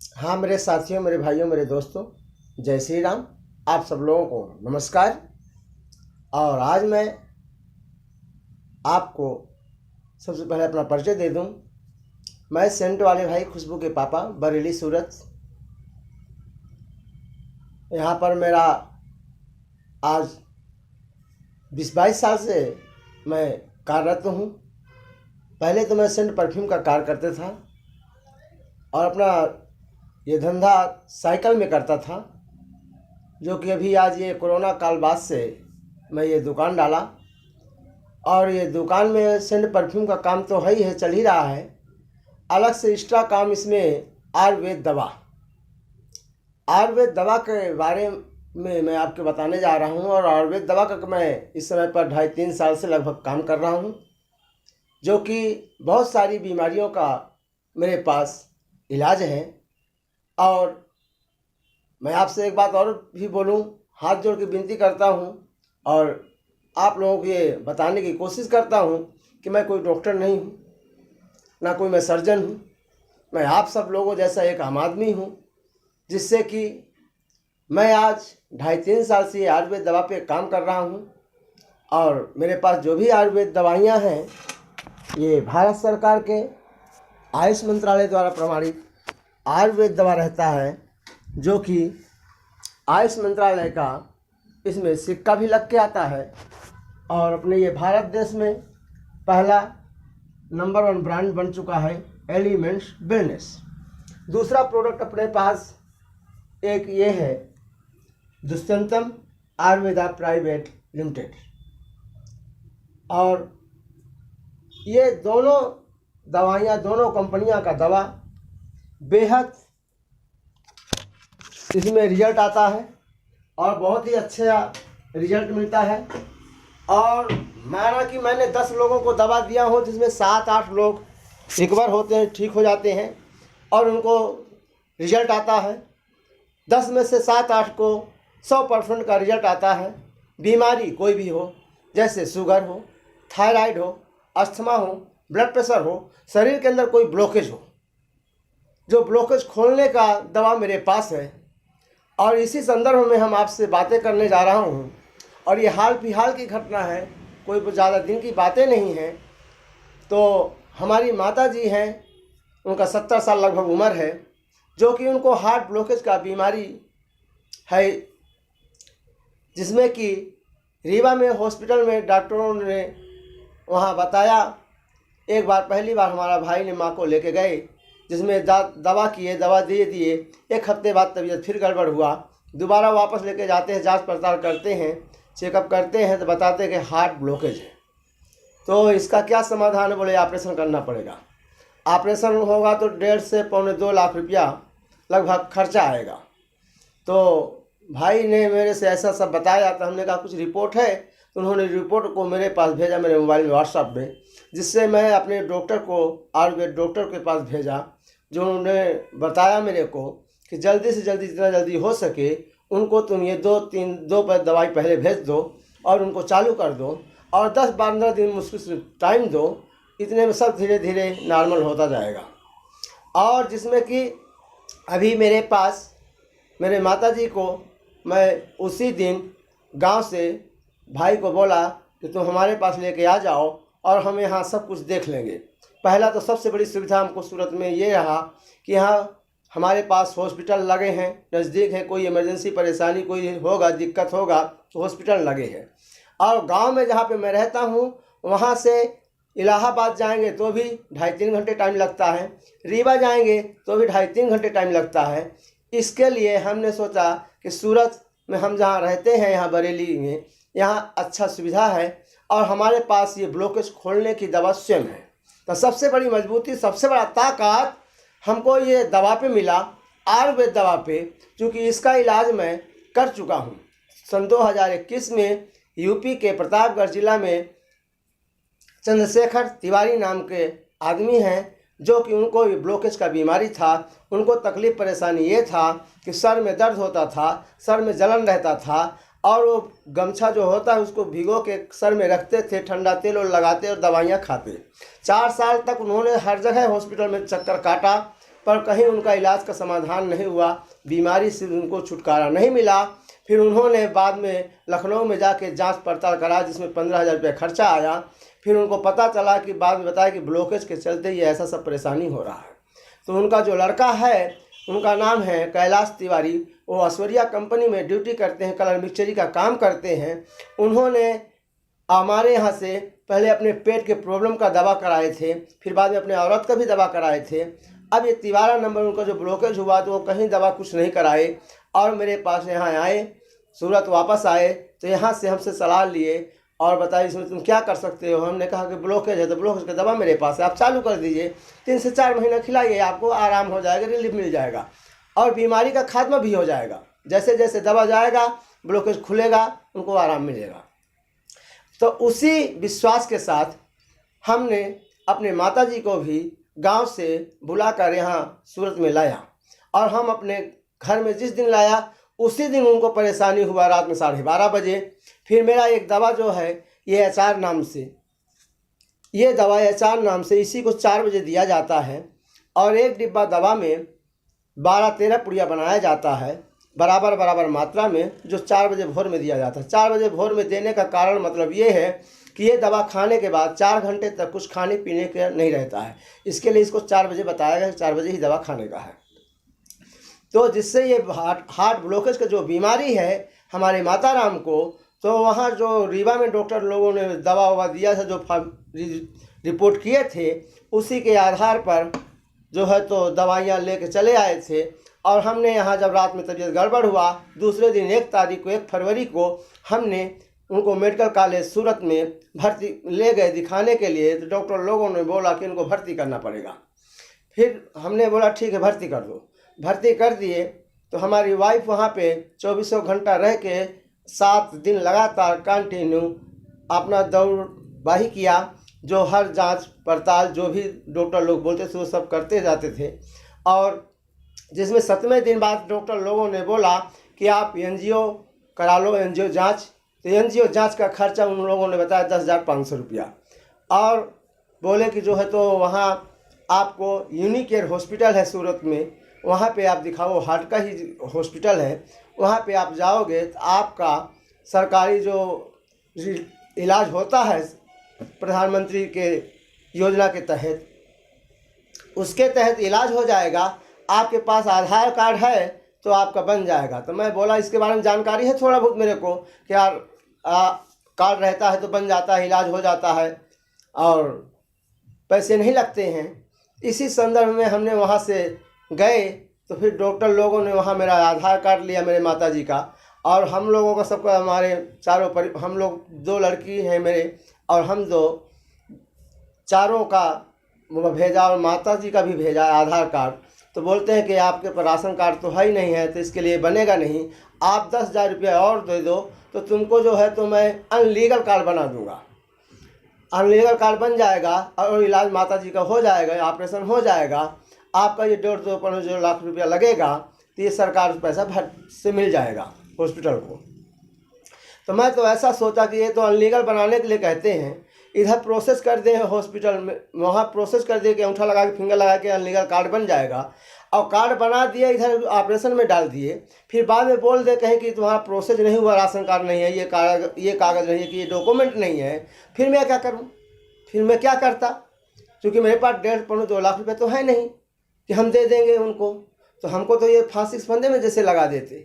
हाँ, मेरे साथियों, मेरे भाइयों, मेरे दोस्तों, जय श्री राम। आप सब लोगों को नमस्कार। और आज मैं आपको सबसे पहले अपना परिचय दे दूं। मैं सेंट वाले भाई खुशबू के पापा, बरेली, सूरत। यहाँ पर मेरा आज 20-22 साल से मैं कार्यरत हूँ। पहले तो मैं सेंट परफ्यूम का कार्य करते था और अपना ये धंधा साइकिल में करता था, जो कि अभी आज ये कोरोना काल बाद से मैं ये दुकान डाला। और ये दुकान में सेंट परफ्यूम का काम तो है ही है, चल ही रहा है। अलग से एक्स्ट्रा काम इसमें आयुर्वेद दवा के बारे में मैं आपको बताने जा रहा हूँ। और आयुर्वेद दवा का मैं इस समय पर 2.5-3 साल से लगभग काम कर रहा हूँ, जो कि बहुत सारी बीमारियों का मेरे पास इलाज है। और मैं आपसे एक बात और भी बोलूं, हाथ जोड़ के विनती करता हूं और आप लोगों को ये बताने की कोशिश करता हूं कि मैं कोई डॉक्टर नहीं हूं, ना कोई मैं सर्जन हूं। मैं आप सब लोगों जैसा एक आम आदमी हूं, जिससे कि मैं आज 2.5-3 साल से आयुर्वेद दवा पे काम कर रहा हूं। और मेरे पास जो भी आयुर्वेद दवाइयाँ हैं, ये भारत सरकार के आयुष मंत्रालय द्वारा प्रमाणित आयुर्वेद दवा रहता है, जो कि आयुष मंत्रालय का इसमें सिक्का भी लग के आता है। और अपने ये भारत देश में पहला नंबर 1 ब्रांड बन चुका है एलिमेंट्स वेलनेस। दूसरा प्रोडक्ट अपने पास एक ये है, दुष्यंतम आयुर्वेदा प्राइवेट लिमिटेड। और ये दोनों दवाइयाँ, दोनों कंपनियां का दवा बेहद इसमें रिजल्ट आता है और बहुत ही अच्छा रिजल्ट मिलता है। और माना कि मैंने 10 लोगों को दवा दिया हो, जिसमें 7-8 लोग रिकवर होते हैं, ठीक हो जाते हैं और उनको रिजल्ट आता है। 10 में से 7-8 को 100% का रिजल्ट आता है। बीमारी कोई भी हो, जैसे शुगर हो, थायराइड हो, अस्थमा हो, ब्लड प्रेशर हो, शरीर के अंदर कोई ब्लॉकेज हो, जो ब्लॉकेज खोलने का दवा मेरे पास है। और इसी संदर्भ में हम आपसे बातें करने जा रहा हूँ। और ये हाल फिलहाल की घटना है, कोई ज़्यादा दिन की बातें नहीं हैं। तो हमारी माता जी हैं, उनका 70 साल लगभग उम्र है, जो कि उनको हार्ट ब्लॉकेज का बीमारी है, जिसमें कि रीवा में हॉस्पिटल में डॉक्टरों ने वहाँ बताया। एक बार पहली बार हमारा भाई ने माँ को लेके गए, जिसमें दवा किए, दवा दे दिए। एक हफ्ते बाद तबीयत फिर गड़बड़ हुआ, दोबारा वापस लेके जाते हैं, जांच पड़ताल करते हैं, चेकअप करते हैं तो बताते हैं कि हार्ट ब्लॉकेज है। तो इसका क्या समाधान है? बोले ऑपरेशन करना पड़ेगा। ऑपरेशन होगा तो 1.5 से 2.25 लाख रुपया लगभग खर्चा आएगा। तो भाई ने मेरे से ऐसा सब बताया, तो हमने कहा कुछ रिपोर्ट है। तो उन्होंने रिपोर्ट को मेरे पास भेजा, मेरे मोबाइल में व्हाट्सएप में, जिससे मैं अपने डॉक्टर को, आयुर्वेद डॉक्टर के पास भेजा, जो उन्होंने बताया मेरे को कि जल्दी से जल्दी, जितना जल्दी हो सके उनको तुम ये 2 पर दवाई पहले भेज दो और उनको चालू कर दो और 10-15 दिन मुश्किल से टाइम दो। इतने में सब धीरे धीरे नॉर्मल होता जाएगा। और जिसमें कि अभी मेरे पास मेरे माता जी को मैं उसी दिन गांव से भाई को बोला कि तुम हमारे पास लेके आ जाओ और हम यहाँ सब कुछ देख लेंगे। पहला तो सबसे बड़ी सुविधा हमको सूरत में ये रहा कि यहाँ हमारे पास हॉस्पिटल लगे हैं, नज़दीक है। कोई इमरजेंसी परेशानी कोई होगा, दिक्कत होगा तो हॉस्पिटल लगे हैं। और गांव में जहाँ पे मैं रहता हूँ, वहाँ से इलाहाबाद जाएंगे तो भी 2.5-3 घंटे टाइम लगता है, रीवा जाएंगे तो भी 2.5-3 घंटे टाइम लगता है। इसके लिए हमने सोचा कि सूरत में हम जहाँ रहते हैं, यहाँ बरेली में, यहाँ अच्छा सुविधा है और हमारे पास ये ब्लॉकेज खोलने की दवा स्वयं है। तो सबसे बड़ी मजबूती, सबसे बड़ा ताकत हमको ये दवा पे मिला, आयुर्वेद दवा पे, क्योंकि इसका इलाज मैं कर चुका हूँ। सन 2021 में यूपी के प्रतापगढ़ जिला में चंद्रशेखर तिवारी नाम के आदमी हैं, जो कि उनको ब्लॉकेज का बीमारी था। उनको तकलीफ़ परेशानी ये था कि सर में दर्द होता था, सर में जलन रहता था और वो गमछा जो होता है उसको भिगो के सर में रखते थे, ठंडा तेल और लगाते और दवाइयाँ खाते। 4 साल तक उन्होंने हर जगह हॉस्पिटल में चक्कर काटा, पर कहीं उनका इलाज का समाधान नहीं हुआ, बीमारी से उनको छुटकारा नहीं मिला। फिर उन्होंने बाद में लखनऊ में जाके जांच पड़ताल करा, जिसमें 15,000 रुपये खर्चा आया। फिर उनको पता चला कि बाद में बताया कि ब्लॉकेज के चलते ये ऐसा सब परेशानी हो रहा है। तो उनका जो लड़का है, उनका नाम है कैलाश तिवारी, वो ऐश्वर्या कंपनी में ड्यूटी करते हैं, कलर मिक्सचरी का काम करते हैं। उन्होंने हमारे यहाँ से पहले अपने पेट के प्रॉब्लम का दवा कराए थे, फिर बाद में अपने औरत का भी दवा कराए थे। अब ये तिवारा नंबर उनका जो ब्लॉकेज हुआ तो वो कहीं दवा कुछ नहीं कराए और मेरे पास यहाँ आए, सूरत वापस आए। तो यहाँ से हमसे सलाह लिए और बताइए इसमें तुम क्या कर सकते हो। हमने कहा कि ब्लॉकेज है तो ब्लॉकेज का दवा मेरे पास है, आप चालू कर दीजिए, 3 से 4 महीना खिलाइए, आपको आराम हो जाएगा, रिलीफ मिल जाएगा और बीमारी का खात्मा भी हो जाएगा। जैसे जैसे दवा जाएगा ब्लॉकेज खुलेगा, उनको आराम मिलेगा। तो उसी विश्वास के साथ हमने अपने माताजी को भी गांव से बुलाकर यहाँ सूरत में लाया और हम अपने घर में जिस दिन लाया उसी दिन उनको परेशानी हुआ रात में 12:30 बजे। फिर मेरा एक दवा जो है ये एचआर नाम से, ये दवा एचआर नाम से इसी को 4 बजे दिया जाता है और एक डिब्बा दवा में 12-13 पुड़िया बनाया जाता है बराबर बराबर मात्रा में, जो 4 बजे भोर में दिया जाता है। 4 बजे भोर में देने का कारण मतलब ये है कि ये दवा खाने के बाद 4 घंटे तक कुछ खाने पीने का नहीं रहता है, इसके लिए इसको 4 बजे बताया गया, 4 बजे ही दवा खाने का है। तो जिससे ये हार्ट ब्लॉकेज का जो बीमारी है हमारे माता राम को, तो वहाँ जो रीवा में डॉक्टर लोगों ने दवा ववा दिया था, जो रिपोर्ट किए थे, उसी के आधार पर जो है तो दवाइयाँ लेके चले आए थे। और हमने यहाँ जब रात में तबीयत गड़बड़ हुआ, दूसरे दिन 1 फरवरी को हमने उनको मेडिकल कॉलेज सूरत में भर्ती ले गए दिखाने के लिए। तो डॉक्टर लोगों ने बोला कि इनको भर्ती करना पड़ेगा। फिर हमने बोला ठीक है भर्ती कर दो, भर्ती कर दिए। तो हमारी वाइफ वहाँ पे 24 घंटा रह के 7 दिन लगातार कंटिन्यू अपना दौड़बाही किया, जो हर जांच पड़ताल जो भी डॉक्टर लोग बोलते थे वो सब करते जाते थे। और जिसमें 7वें दिन बाद डॉक्टर लोगों ने बोला कि आप एनजीओ करा लो, एनजीओ जांच। तो एनजीओ जांच का खर्चा उन लोगों ने बताया 10,500 रुपया, और बोले कि जो है तो वहाँ आपको यूनिकेयर हॉस्पिटल है सूरत में, वहाँ पे आप दिखाओ, हार्ट का ही हॉस्पिटल है, वहाँ पे आप जाओगे तो आपका सरकारी जो इलाज होता है प्रधानमंत्री के योजना के तहत, उसके तहत इलाज हो जाएगा। आपके पास आधार कार्ड है तो आपका बन जाएगा। तो मैं बोला इसके बारे में जानकारी है थोड़ा बहुत मेरे को, कि यार कार्ड रहता है तो बन जाता है, इलाज हो जाता है और पैसे नहीं लगते हैं। इसी संदर्भ में हमने वहाँ से गए तो फिर डॉक्टर लोगों ने वहाँ मेरा आधार कार्ड लिया मेरे माताजी का, और हम लोगों का सबका, हमारे चारों हम लोग 2 लड़की हैं मेरे, और हम 2 चारों का भेजा और माताजी का भी भेजा आधार कार्ड। तो बोलते हैं कि आपके पास राशन कार्ड तो है ही नहीं है, तो इसके लिए बनेगा नहीं, आप 10,000 रुपया और दे दो तो तुमको जो है तो मैं अनलीगल कार्ड बना दूंगा। अनलीगल कार्ड बन जाएगा और इलाज माताजी का हो जाएगा, ऑपरेशन हो जाएगा, आपका ये 1.5 लाख रुपया लगेगा तो ये सरकार पैसा भर से मिल जाएगा हॉस्पिटल को। तो मैं तो ऐसा सोचा कि ये तो अनलीगल बनाने के लिए कहते हैं, इधर प्रोसेस कर दें हॉस्पिटल में, वहाँ प्रोसेस कर दे के अंगूठा लगा के फिंगर लगा के अनलीगल कार्ड बन जाएगा, और कार्ड बना दिए इधर ऑपरेशन में डाल दिए, फिर बाद में बोल दे कहें कि तुम्हारा प्रोसेस नहीं हुआ, राशन कार्ड नहीं है, ये कागज़ नहीं है, कि ये डॉक्यूमेंट नहीं है। फिर मैं क्या करूँ, फिर मैं क्या करता, क्योंकि मेरे पास 1.5-2 लाख रुपये तो है नहीं कि हम दे देंगे उनको। तो हमको तो ये फांसी के फंदे में जैसे लगा देते।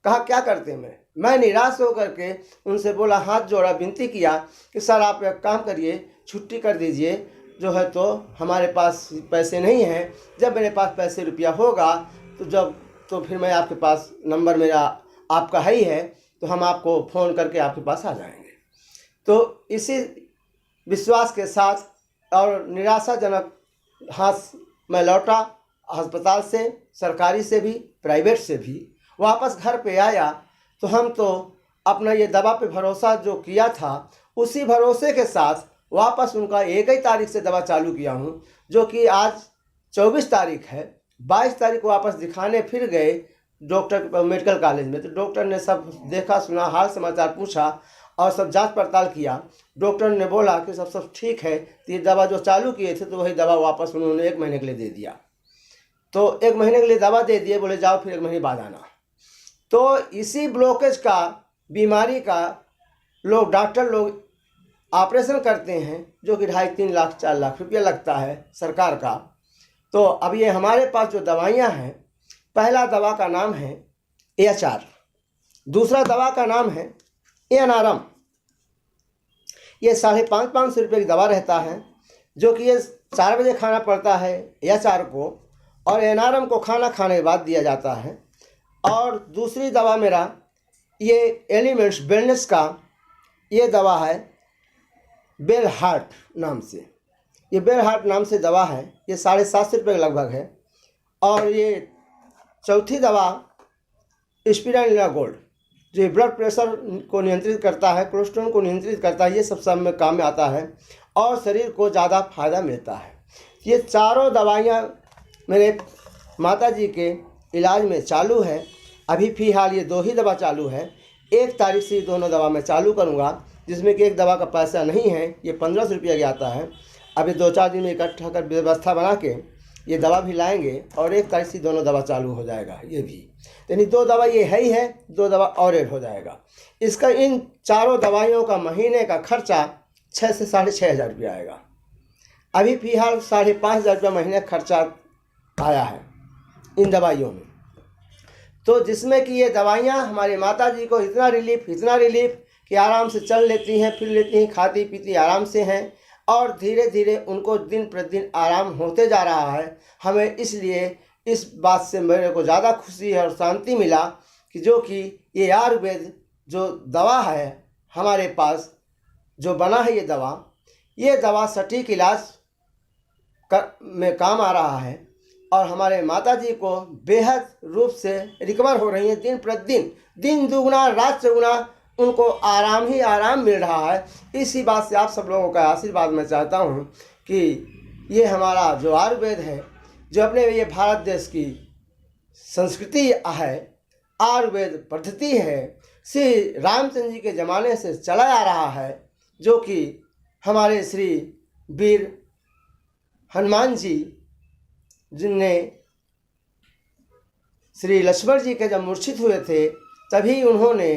कहा क्या करते मैं निराश होकर के उनसे बोला, हाथ जोड़ा, विनती किया कि सर आप एक काम करिए, छुट्टी कर दीजिए, जो है तो हमारे पास पैसे नहीं हैं, जब मेरे पास पैसे रुपया होगा तो फिर मैं आपके पास, नंबर मेरा आपका ही है, तो हम आपको फ़ोन करके आपके पास आ जाएंगे। तो इसी विश्वास के साथ और निराशाजनक हाथ मैं लौटा, अस्पताल से, सरकारी से भी, प्राइवेट से भी, वापस घर पे आया। तो हम तो अपना ये दवा पे भरोसा जो किया था, उसी भरोसे के साथ वापस उनका 1 ही तारीख से दवा चालू किया हूँ, जो कि आज 24 तारीख है। 22 तारीख को वापस दिखाने फिर गए डॉक्टर मेडिकल कॉलेज में। तो डॉक्टर ने सब देखा सुना, हाल समाचार पूछा और सब जांच पड़ताल किया। डॉक्टर ने बोला कि सब ठीक है, तो ये दवा जो चालू किए थे तो वही दवा वापस उन्होंने 1 महीने के लिए दे दिया। तो 1 महीने के लिए दवा दे दिए, बोले जाओ फिर 1 महीने बाद आना। तो इसी ब्लॉकेज का, बीमारी का लोग, डॉक्टर लोग ऑपरेशन करते हैं, जो कि 2.5-3 लाख 4 लाख रुपया लगता है सरकार का। तो अब ये हमारे पास जो दवाइयाँ हैं, पहला दवा का नाम है AHR, दूसरा दवा का नाम है ANRM। ये 550 रुपये की दवा रहता है, जो कि ये 4 बजे खाना पड़ता है AHR को, और ANRM को खाना खाने के बाद दिया जाता है। और दूसरी दवा मेरा ये एलिमेंट्स वेलनेस का ये दवा है बेल हार्ट नाम से, ये बेल हार्ट नाम से दवा है, ये 750 रुपये लगभग है। और ये चौथी दवा स्पिरुलिना गोल्ड, जो ब्लड प्रेशर को नियंत्रित करता है, कोलेस्ट्रॉल को नियंत्रित करता है, ये सब में काम में आता है और शरीर को ज़्यादा फायदा मिलता है। ये चारों दवाइयाँ मेरे माताजी के इलाज में चालू है। अभी फ़िलहाल ये 2 ही दवा चालू है। 1 तारीख से ये दोनों दवा मैं चालू करूँगा, जिसमें कि एक दवा का पैसा नहीं है, ये 1500 रुपया की आता है। अभी 2-4 दिन में इकट्ठा कर व्यवस्था बना के ये दवा भी लाएंगे और 1 तारीख से दोनों दवा चालू हो जाएगा। ये भी यानी 2 दवा ये है ही है, 2 दवा और ऐड हो जाएगा। इसका इन चारों दवाइयों का महीने का खर्चा 6 से 6,500 रुपया आएगा। अभी फ़िलहाल 5,500 रुपया महीने खर्चा आया है इन दवाइयों में। तो जिसमें कि ये दवाइयाँ हमारे माताजी को इतना रिलीफ कि आराम से चल लेती हैं, फिर लेती हैं, खाती पीती आराम से हैं, और धीरे धीरे उनको दिन प्रतिदिन आराम होते जा रहा है। हमें इसलिए इस बात से मेरे को ज़्यादा खुशी है और शांति मिला कि जो कि ये आयुर्वेद जो दवा है हमारे पास जो बना है, ये दवा सटीक इलाज में काम आ रहा है और हमारे माताजी को बेहद रूप से रिकवर हो रही है। दिन प्रतिदिन, दिन दुगुना रात चौगुना उनको आराम ही आराम मिल रहा है। इसी बात से आप सब लोगों का आशीर्वाद मैं चाहता हूँ कि ये हमारा जो आयुर्वेद है, जो अपने ये भारत देश की संस्कृति है, आयुर्वेद पद्धति है, श्री रामचंद्र जी के ज़माने से चला आ रहा है, जो कि हमारे श्री वीर हनुमान जी जिनने श्री लक्ष्मण जी के जब मूर्छित हुए थे, तभी उन्होंने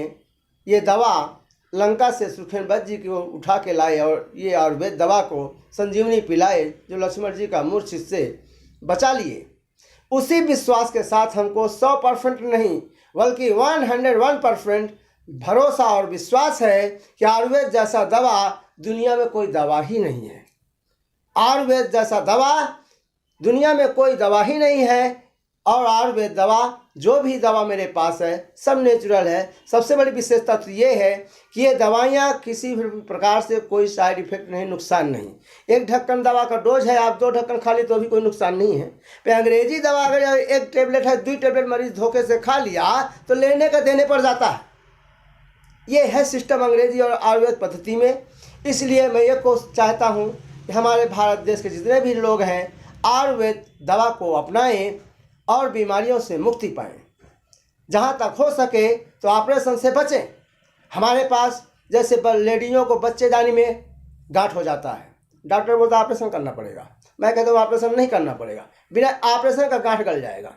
ये दवा लंका से सुखेनवत जी को उठा के लाए और ये आयुर्वेद दवा को संजीवनी पिलाए, जो लक्ष्मण जी का मूर्छित से बचा लिए। उसी विश्वास के साथ हमको 100% नहीं बल्कि 101% भरोसा और विश्वास है कि आयुर्वेद जैसा दवा दुनिया में कोई दवा ही नहीं है। आयुर्वेद जैसा दवा दुनिया में कोई दवा ही नहीं है। और आयुर्वेद दवा, जो भी दवा मेरे पास है, सब नेचुरल है। सबसे बड़ी विशेषता तो ये है कि ये दवाइयाँ किसी भी प्रकार से कोई साइड इफेक्ट नहीं, नुकसान नहीं। 1 ढक्कन दवा का डोज है, आप 2 ढक्कन खा ली तो भी कोई नुकसान नहीं है। पे अंग्रेजी दवा अगर 1 टेबलेट है, 2 टेबलेट मरीज धोखे से खा लिया तो लेने का देने पड़ जाता है। ये है सिस्टम अंग्रेजी और आयुर्वेद पद्धति में। इसलिए मैं ये चाहता हूँ कि हमारे भारत देश के जितने भी लोग हैं आयुर्वेद दवा को अपनाएं और बीमारियों से मुक्ति पाएं। जहाँ तक हो सके तो ऑपरेशन से बचें। हमारे पास जैसे लेडियों को बच्चेदानी में गांठ हो जाता है, डॉक्टर बोलता है ऑपरेशन करना पड़ेगा। मैं कहता हूँ ऑपरेशन नहीं करना पड़ेगा, बिना ऑपरेशन का गांठ गल जाएगा।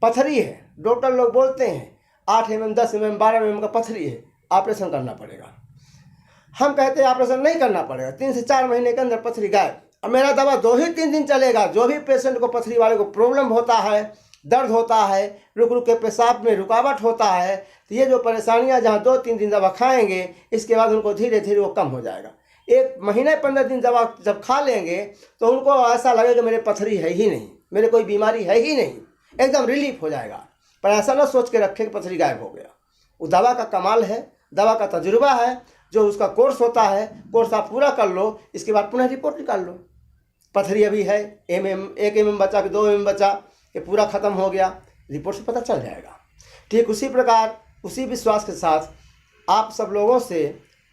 पथरी है, डॉक्टर लोग बोलते हैं 8 mm 10 mm 12 mm का पथरी है, ऑपरेशन करना पड़ेगा। हम कहते हैं ऑपरेशन नहीं करना पड़ेगा, 3 से 4 महीने के अंदर पथरी गायब। और मेरा दवा 2 ही 3 दिन चलेगा। जो भी पेशेंट को, पथरी वाले को प्रॉब्लम होता है, दर्द होता है, रुक रुक के पेशाब में रुकावट होता है, तो ये जो परेशानियां जहाँ 2-3 दिन दवा खाएंगे, इसके बाद उनको धीरे धीरे वो कम हो जाएगा। 1 महीने 15 दिन दवा जब खा लेंगे तो उनको ऐसा लगेगा मेरे पथरी है ही नहीं, मेरे कोई बीमारी है ही नहीं, एकदम रिलीफ हो जाएगा। पर ऐसा ना सोच के रखें कि पथरी गायब हो गया। वो दवा का कमाल है, दवा का तजुर्बा है, जो उसका कोर्स होता है, कोर्स आप पूरा कर लो, इसके बाद पुनः रिपोर्ट निकाल लो। पथरी अभी है 1 mm बचा, 2 mm बचा, ये पूरा ख़त्म हो गया, रिपोर्ट से पता चल जाएगा। ठीक उसी प्रकार, उसी विश्वास के साथ आप सब लोगों से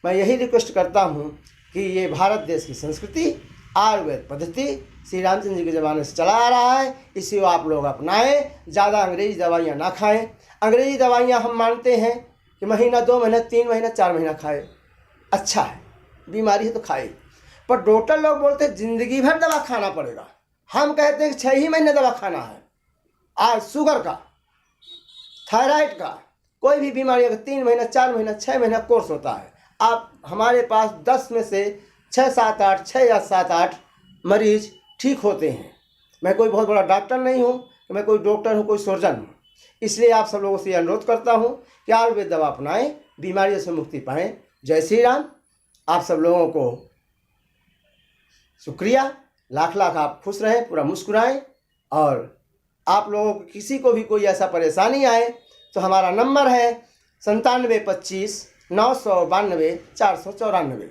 मैं यही रिक्वेस्ट करता हूँ कि ये भारत देश की संस्कृति, आयुर्वेद पद्धति श्री रामचंद्र जी के ज़माने से चला आ रहा है, इसी को आप लोग अपनाएं। ज़्यादा अंग्रेजी दवाइयाँ ना खाएं। अंग्रेजी दवाइयाँ हम मानते हैं कि महीना, 2 महीना, 3 महीना, 4 महीना खाए, अच्छा है, बीमारी है तो खाए। पर डॉक्टर लोग बोलते हैं ज़िंदगी भर दवा खाना पड़ेगा। हम कहते हैं कि 6 ही महीने दवा खाना है। आज शुगर का, थायराइड का, कोई भी बीमारी का 3 महीना 4 महीना 6 महीना कोर्स होता है। आप हमारे पास 10 में से 6 7 8 6 या 7 8 मरीज ठीक होते हैं। मैं कोई बहुत बड़ा डॉक्टर नहीं हूँ, मैं कोई डॉक्टर हूँ, कोई सर्जन हूँ। इसलिए आप सब लोगों से अनुरोध करता हूँ कि आयुर्वेद दवा अपनाएं, बीमारियों से मुक्ति पाएं। जय श्री राम। आप सब लोगों को शुक्रिया, लाख लाख आप खुश रहें, पूरा मुस्कुराएं। और आप लोगों को किसी को भी कोई ऐसा परेशानी आए तो हमारा नंबर है 9725 992 494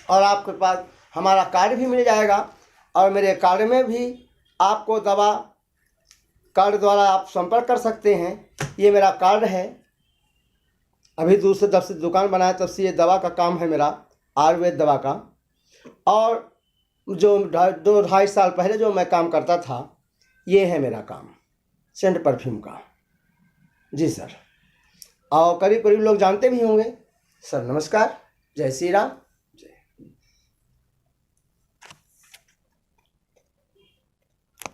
और आपके पास हमारा कार्ड भी मिल जाएगा। और मेरे कार्ड में भी आपको दवा कार्ड द्वारा आप संपर्क कर सकते हैं। ये मेरा कार्ड है। अभी दूसरे जब से दुकान बनाया तब से ये दवा का काम है मेरा, आयुर्वेद दवा का। और जो 2-2.5 साल पहले जो मैं काम करता था, ये है मेरा काम, सेंट परफ्यूम का। जी सर। और करीब करीब लोग जानते भी होंगे। सर नमस्कार, जय श्री राम।